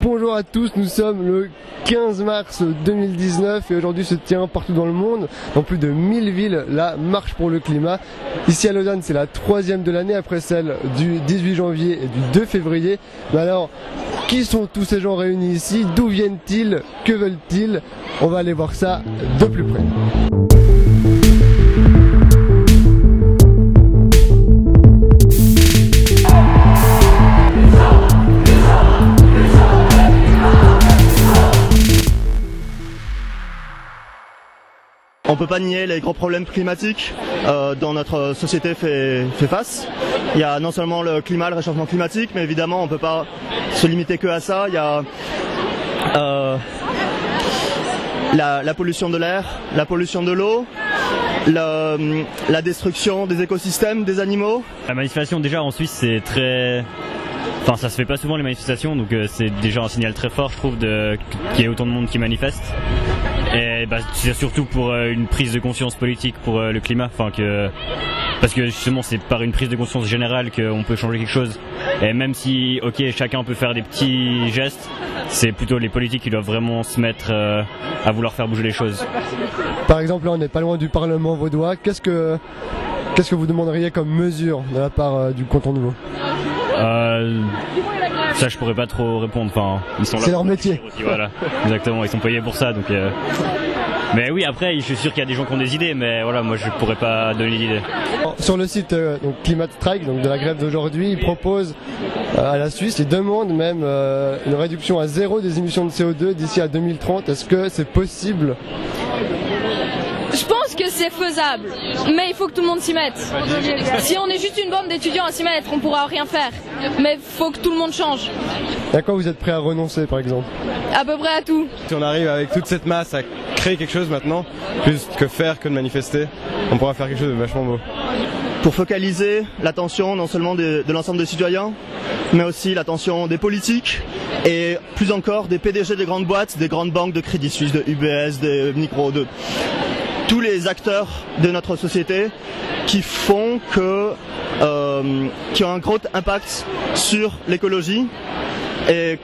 Bonjour à tous, nous sommes le 15 mars 2019 et aujourd'hui se tient partout dans le monde, dans plus de 1000 villes, la marche pour le climat. Ici à Lausanne, c'est la 3e de l'année après celle du 18 janvier et du 2 février. Mais alors, qui sont tous ces gens réunis ici? D'où viennent-ils? Que veulent-ils? On va aller voir ça de plus près. On ne peut pas nier les gros problèmes climatiques dont notre société fait face. Il y a non seulement le climat, le réchauffement climatique, mais évidemment on ne peut pas se limiter que à ça. Il y a la pollution de l'air, la pollution de l'eau, la destruction des écosystèmes, des animaux. La manifestation déjà en Suisse c'est très... Enfin ça se fait pas souvent les manifestations, donc c'est déjà un signal très fort je trouve qu'il y ait autant de monde qui manifeste. Et bah, c'est surtout pour une prise de conscience politique pour le climat, parce que justement c'est par une prise de conscience générale qu'on peut changer quelque chose. Et même si ok chacun peut faire des petits gestes, c'est plutôt les politiques qui doivent vraiment se mettre à vouloir faire bouger les choses. Par exemple là on n'est pas loin du Parlement vaudois, qu'est-ce que vous demanderiez comme mesure de la part du canton de Vaud? Ça je pourrais pas trop répondre, enfin ils sont là. C'est leur métier. Aussi, voilà, exactement, ils sont payés pour ça donc. Mais oui après je suis sûr qu'il y a des gens qui ont des idées, mais voilà moi je pourrais pas donner d'idées. Sur le site donc Climate Strike, donc de la grève d'aujourd'hui, ils proposent à la Suisse, ils demandent même une réduction à 0 des émissions de CO2 d'ici à 2030. Est-ce que c'est possible? Je pense que c'est faisable, mais il faut que tout le monde s'y mette. Si on est juste une bande d'étudiants à s'y mettre, on pourra rien faire. Mais il faut que tout le monde change. Et à quoi vous êtes prêt à renoncer par exemple? À peu près à tout. Si on arrive avec toute cette masse à créer quelque chose maintenant, plus que faire que de manifester, on pourra faire quelque chose de vachement beau. Pour focaliser l'attention non seulement de l'ensemble des citoyens, mais aussi l'attention des politiques et plus encore des PDG des grandes boîtes, des grandes banques de Crédit Suisse, de UBS, de Micro, de tous les acteurs de notre société qui font qui ont un gros impact sur l'écologie et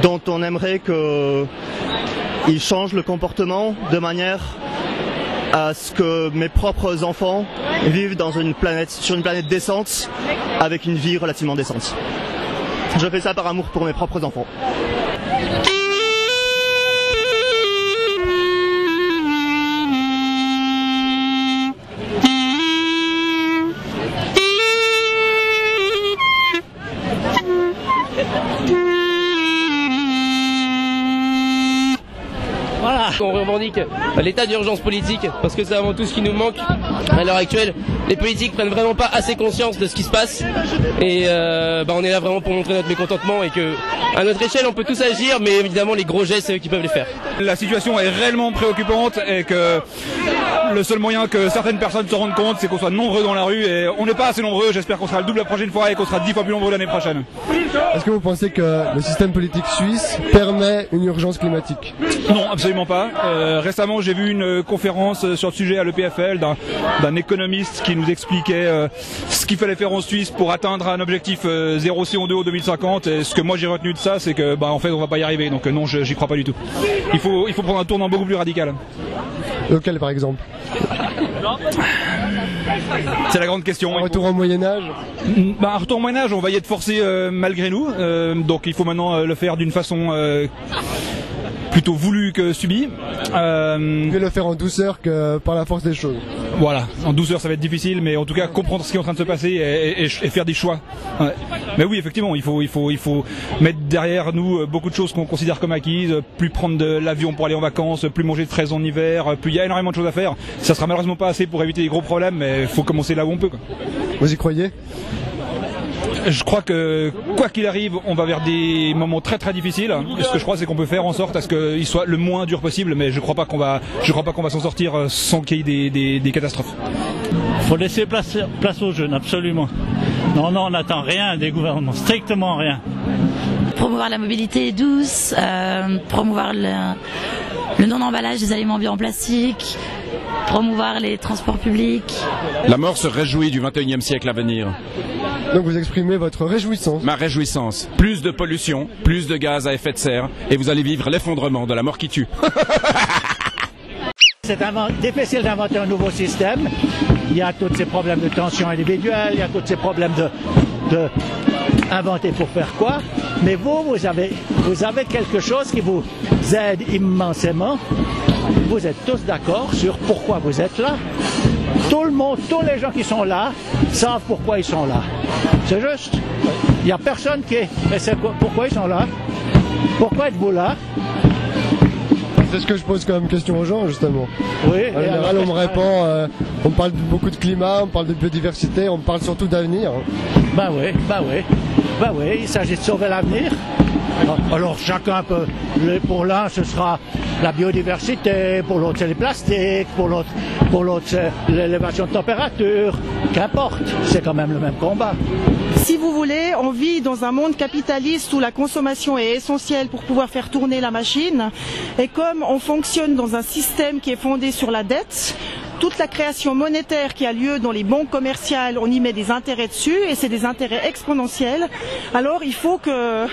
dont on aimerait qu'ils changent le comportement de manière à ce que mes propres enfants vivent sur une planète décente avec une vie relativement décente. Je fais ça par amour pour mes propres enfants. Voilà. On revendique l'état d'urgence politique parce que c'est avant tout ce qui nous manque à l'heure actuelle. Les politiques prennent vraiment pas assez conscience de ce qui se passe et on est là vraiment pour montrer notre mécontentement et que à notre échelle on peut tous agir, mais évidemment les gros gestes c'est eux qui peuvent les faire. La situation est réellement préoccupante et que le seul moyen que certaines personnes se rendent compte c'est qu'on soit nombreux dans la rue et on n'est pas assez nombreux. J'espère qu'on sera le double la prochaine fois et qu'on sera 10 fois plus nombreux l'année prochaine. Est-ce que vous pensez que le système politique suisse permet une urgence climatique? Non, absolument pas. Récemment, j'ai vu une conférence sur le sujet à l'EPFL d'un économiste qui nous expliquait ce qu'il fallait faire en Suisse pour atteindre un objectif 0 CO2 au 2050. Et ce que moi j'ai retenu de ça, c'est que en fait on va pas y arriver. Donc non, j'y crois pas du tout. Il faut prendre un tournant beaucoup plus radical. Lequel par exemple? C'est la grande question. Un retour au Moyen-Âge? Un retour au Moyen-Âge, on va y être forcé malgré nous. Donc il faut maintenant le faire d'une façon plutôt voulu que subi. Mieux le faire en douceur que par la force des choses. Voilà, en douceur ça va être difficile, mais en tout cas comprendre ce qui est en train de se passer et faire des choix. Ouais. Mais oui, effectivement, il faut mettre derrière nous beaucoup de choses qu'on considère comme acquises, plus prendre de l'avion pour aller en vacances, plus manger de fraises en hiver, plus il y a énormément de choses à faire. Ça sera malheureusement pas assez pour éviter les gros problèmes, mais il faut commencer là où on peut, quoi. Vous y croyez? Je crois que quoi qu'il arrive, on va vers des moments très très difficiles. Et ce que je crois, c'est qu'on peut faire en sorte à ce qu'il soit le moins dur possible, mais je crois pas qu'on va s'en sortir sans qu'il y ait des catastrophes. Il faut laisser place aux jeunes, absolument. Non, on n'attend rien des gouvernements, strictement rien. Promouvoir la mobilité douce, promouvoir le non-emballage des aliments bio en plastique, promouvoir les transports publics. La mort se réjouit du 21e siècle à venir. Donc vous exprimez votre réjouissance. Ma réjouissance. Plus de pollution, plus de gaz à effet de serre, et vous allez vivre l'effondrement de la mort qui tue. C'est difficile d'inventer un nouveau système. Il y a tous ces problèmes de tension individuelle, il y a tous ces problèmes de inventer pour faire quoi. Mais vous avez quelque chose qui vous aide immensément. Vous êtes tous d'accord sur pourquoi vous êtes là. Tout le monde, tous les gens qui sont là savent pourquoi ils sont là. C'est juste. Il n'y a personne qui est. Mais c'est pourquoi ils sont là? Pourquoi êtes-vous là? C'est ce que je pose comme question aux gens, justement. Oui. En général, on me répond, on parle beaucoup de climat, on parle de biodiversité, on parle surtout d'avenir. Ben oui, il s'agit de sauver l'avenir. Alors chacun peut, pour l'un ce sera la biodiversité, pour l'autre c'est les plastiques, pour l'autre c'est l'élévation de température, qu'importe, c'est quand même le même combat. Si vous voulez, on vit dans un monde capitaliste où la consommation est essentielle pour pouvoir faire tourner la machine, et comme on fonctionne dans un système qui est fondé sur la dette, toute la création monétaire qui a lieu dans les banques commerciales, on y met des intérêts dessus et c'est des intérêts exponentiels. Alors il faut que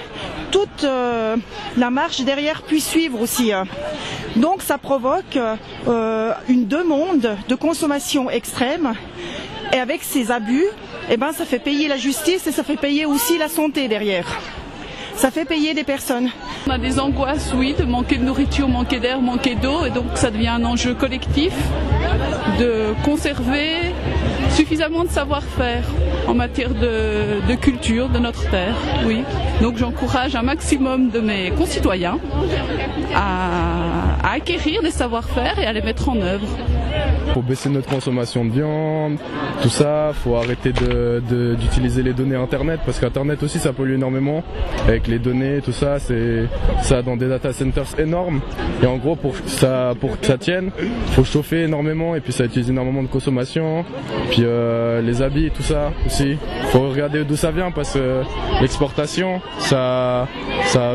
toute la marche derrière puisse suivre aussi. Donc ça provoque une demande de consommation extrême et avec ces abus, eh ben, ça fait payer la justice et ça fait payer aussi la santé derrière. Ça fait payer des personnes. On a des angoisses, oui, de manquer de nourriture, manquer d'air, manquer d'eau, et donc ça devient un enjeu collectif de conserver suffisamment de savoir-faire en matière de culture de notre terre, oui. Donc j'encourage un maximum de mes concitoyens à acquérir des savoir-faire et à les mettre en œuvre. Faut baisser notre consommation de viande, tout ça, faut arrêter d'utiliser les données internet parce qu'internet aussi ça pollue énormément avec les données, tout ça, c'est ça dans des data centers énormes et en gros pour que ça tienne, faut chauffer énormément et puis ça utilise énormément de consommation, puis les habits, tout ça aussi, faut regarder d'où ça vient parce que l'exportation ça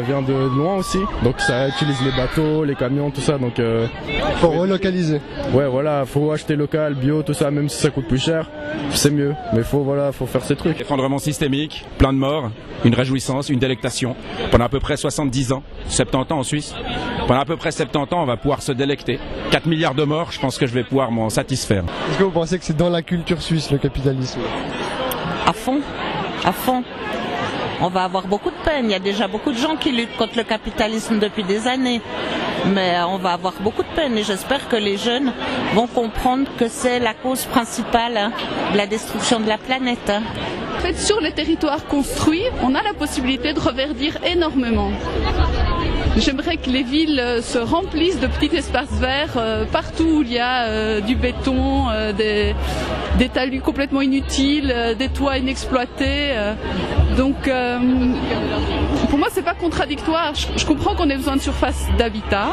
vient de loin aussi, donc ça utilise les bateaux, les camions, tout ça, donc faut relocaliser. Ouais, voilà, faut acheter local, bio, tout ça, même si ça coûte plus cher, c'est mieux. Mais faut faire ces trucs. Effondrement systémique, plein de morts, une réjouissance, une délectation. Pendant à peu près 70 ans, 70 ans en Suisse, pendant à peu près 70 ans, on va pouvoir se délecter. 4 milliards de morts, je pense que je vais pouvoir m'en satisfaire. Est-ce que vous pensez que c'est dans la culture suisse, le capitalisme? À fond, à fond. On va avoir beaucoup de peine. Il y a déjà beaucoup de gens qui luttent contre le capitalisme depuis des années. Mais on va avoir beaucoup de peine et j'espère que les jeunes vont comprendre que c'est la cause principale de la destruction de la planète. En fait, sur les territoires construits, on a la possibilité de reverdir énormément. J'aimerais que les villes se remplissent de petits espaces verts partout où il y a du béton, des talus complètement inutiles, des toits inexploités. Donc pour moi c'est pas contradictoire. Je comprends qu'on ait besoin de surface d'habitat,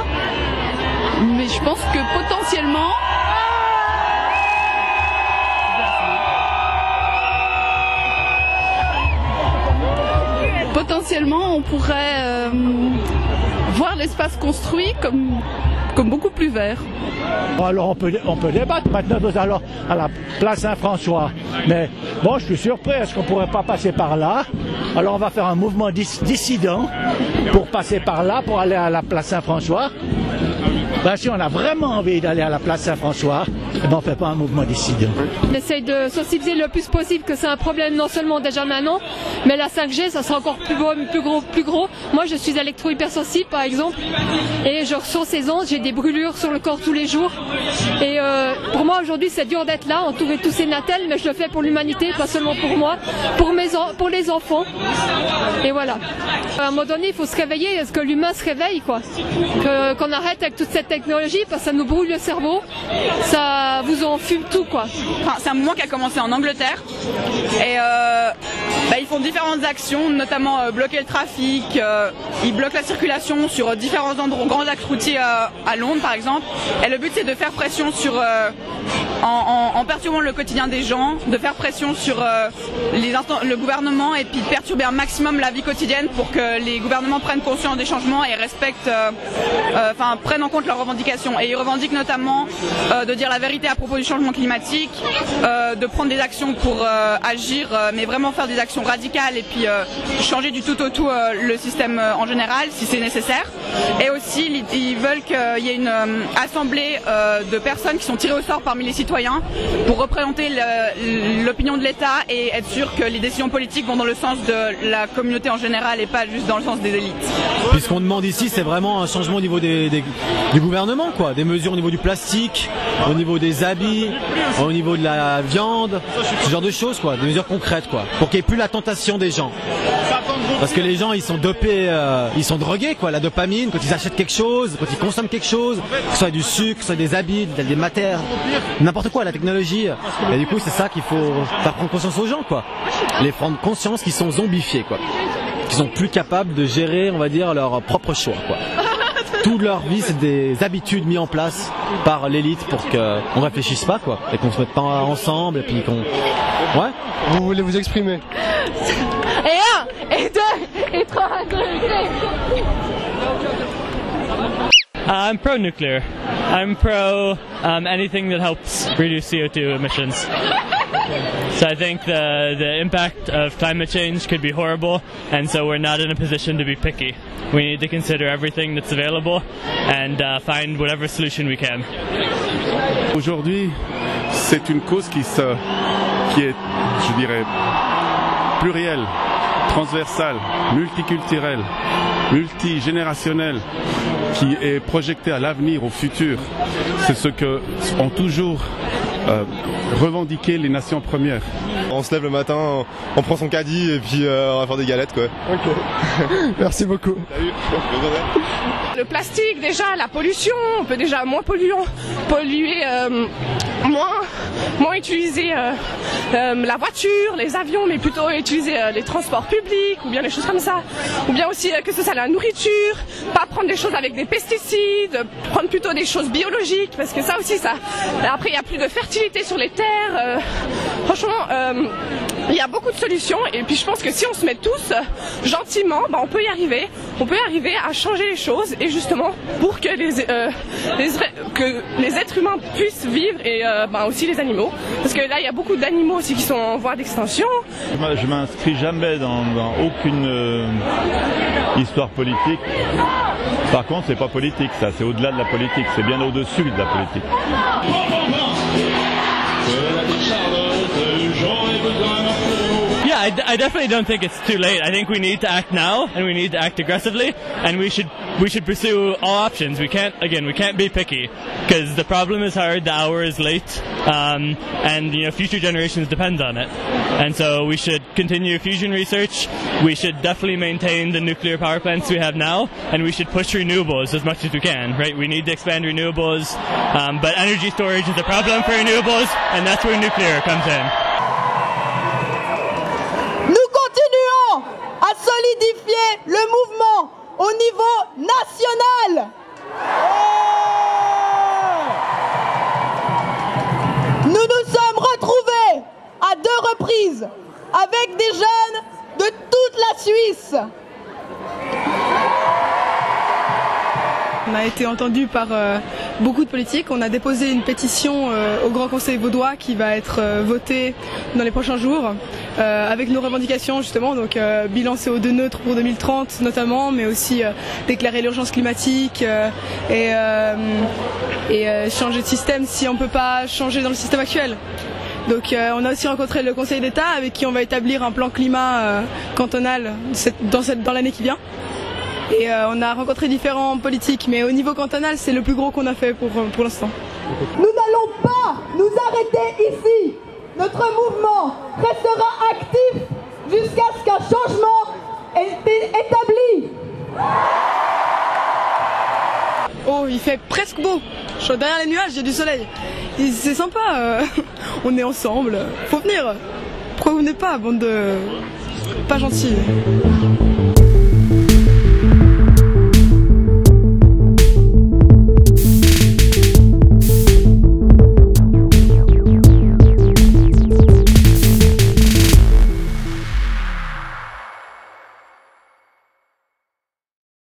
mais je pense que potentiellement on pourrait voir l'espace construit comme beaucoup plus vert. Alors on peut débattre maintenant, nous allons à la place Saint-François. Mais bon, je suis surpris, est-ce qu'on ne pourrait pas passer par là? Alors on va faire un mouvement dissident pour passer par là, pour aller à la place Saint-François. Ben, si on a vraiment envie d'aller à la place Saint-François, ben, on ne fait pas un mouvement dissident. On essaye de sensibiliser le plus possible que c'est un problème non seulement déjà maintenant, mais la 5G, ça sera encore plus gros. Moi, je suis électro-hypersensible, par exemple, et je ressens ces ondes, j'ai des brûlures sur le corps tous les jours. Et pour moi, aujourd'hui, c'est dur d'être là, entourer tous ces natels, mais je le fais pour l'humanité, pas seulement pour moi, pour les enfants. Et voilà. À un moment donné, il faut se réveiller, est-ce que l'humain se réveille, quoi. Qu'on arrête avec toute cette technologie, parce que ça nous brûle le cerveau, ça vous en fume tout, quoi. Enfin, c'est un mouvement qui a commencé en Angleterre, et Ils font différentes actions, notamment bloquer le trafic, ils bloquent la circulation sur différents endroits, grands axes routiers à Londres par exemple. Et le but c'est de faire pression sur, en perturbant le quotidien des gens, de faire pression sur le gouvernement et puis de perturber un maximum la vie quotidienne pour que les gouvernements prennent conscience des changements et respectent, prennent en compte leurs revendications. Et ils revendiquent notamment de dire la vérité à propos du changement climatique, de prendre des actions pour agir, mais vraiment faire des actions radicales et puis changer du tout au tout le système en général si c'est nécessaire. Et aussi ils veulent qu'il y ait une assemblée de personnes qui sont tirées au sort parmi les citoyens pour représenter l'opinion de l'État et être sûr que les décisions politiques vont dans le sens de la communauté en général et pas juste dans le sens des élites. Puis ce qu'on demande ici, c'est vraiment un changement au niveau du gouvernement, quoi. Des mesures au niveau du plastique, au niveau des habits, au niveau de la viande, ce genre de choses, quoi. Des mesures concrètes, quoi, pour qu'il n'y ait plus la tentation des gens. Parce que les gens, ils sont dopés, ils sont drogués, quoi. La dopamine, quand ils achètent quelque chose, quand ils consomment quelque chose, que ce soit du sucre, que ce soit des habits, des matières, n'importe quoi, la technologie. Et du coup, c'est ça qu'il faut faire prendre conscience aux gens, quoi. Les prendre conscience qu'ils sont zombifiés, quoi. Qu'ils sont plus capables de gérer, on va dire, leur propre choix, quoi. Toute leur vie, c'est des habitudes mises en place par l'élite pour qu'on ne réfléchisse pas, quoi, et qu'on se mette pas ensemble, et puis qu'on... Ouais. Vous voulez vous exprimer? Et 1, et 2, et 3, I'm pro-nuclear. I'm pro anything that helps reduce CO2 emissions. So I think the impact of climate change could be horrible, and so we're not in a position to be picky. We need to consider everything that's available and find whatever solution we can. Aujourd'hui, c'est une cause qui est, je dirais, plurielle, transversale, multiculturelle, multigénérationnelle, qui est projetée à l'avenir, au futur. C'est ce que ont toujours revendiqué les nations premières. On se lève le matin, on prend son caddie et puis on va faire des galettes, quoi. Ok. Merci beaucoup. Salut. Le plastique déjà, la pollution, on peut déjà moins polluer, moins utiliser la voiture, les avions, mais plutôt utiliser les transports publics ou bien les choses comme ça. Ou bien aussi que ce soit la nourriture, pas prendre des choses avec des pesticides, prendre plutôt des choses biologiques, parce que ça aussi, après il n'y a plus de fertilité sur les terres. Franchement, il y a beaucoup de solutions et puis je pense que si on se met tous gentiment, on peut y arriver. On peut y arriver à changer les choses et justement pour que les êtres humains puissent vivre et aussi les animaux. Parce que là, il y a beaucoup d'animaux aussi qui sont en voie d'extinction. Je m'inscris jamais dans aucune histoire politique. Par contre, c'est pas politique, ça, c'est au-delà de la politique, c'est bien au-dessus de la politique. Yeah, I definitely don't think it's too late. I think we need to act now, and we need to act aggressively, and we should pursue all options. We can't be picky, because the problem is hard, the hour is late, and future generations depend on it. And so we should continue fusion research. We should definitely maintain the nuclear power plants we have now, and we should push renewables as much as we can. Right? We need to expand renewables, but energy storage is a problem for renewables, and that's where nuclear comes in. À solidifier le mouvement au niveau national. Nous nous sommes retrouvés à 2 reprises avec des jeunes de toute la Suisse. On a été entendu par beaucoup de politiques. On a déposé une pétition au Grand Conseil vaudois qui va être votée dans les prochains jours avec nos revendications justement, donc bilan CO2 neutre pour 2030 notamment, mais aussi déclarer l'urgence climatique et changer de système si on ne peut pas changer dans le système actuel. Donc on a aussi rencontré le Conseil d'État avec qui on va établir un plan climat cantonal dans l'année qui vient. Et on a rencontré différents politiques, mais au niveau cantonal, c'est le plus gros qu'on a fait pour l'instant. Nous n'allons pas nous arrêter ici. Notre mouvement restera actif jusqu'à ce qu'un changement ait été établi. Oh, il fait presque beau. Je suis derrière les nuages, il y a du soleil. C'est sympa, on est ensemble. Faut venir. Pourquoi vous venez pas, bande de pas gentil.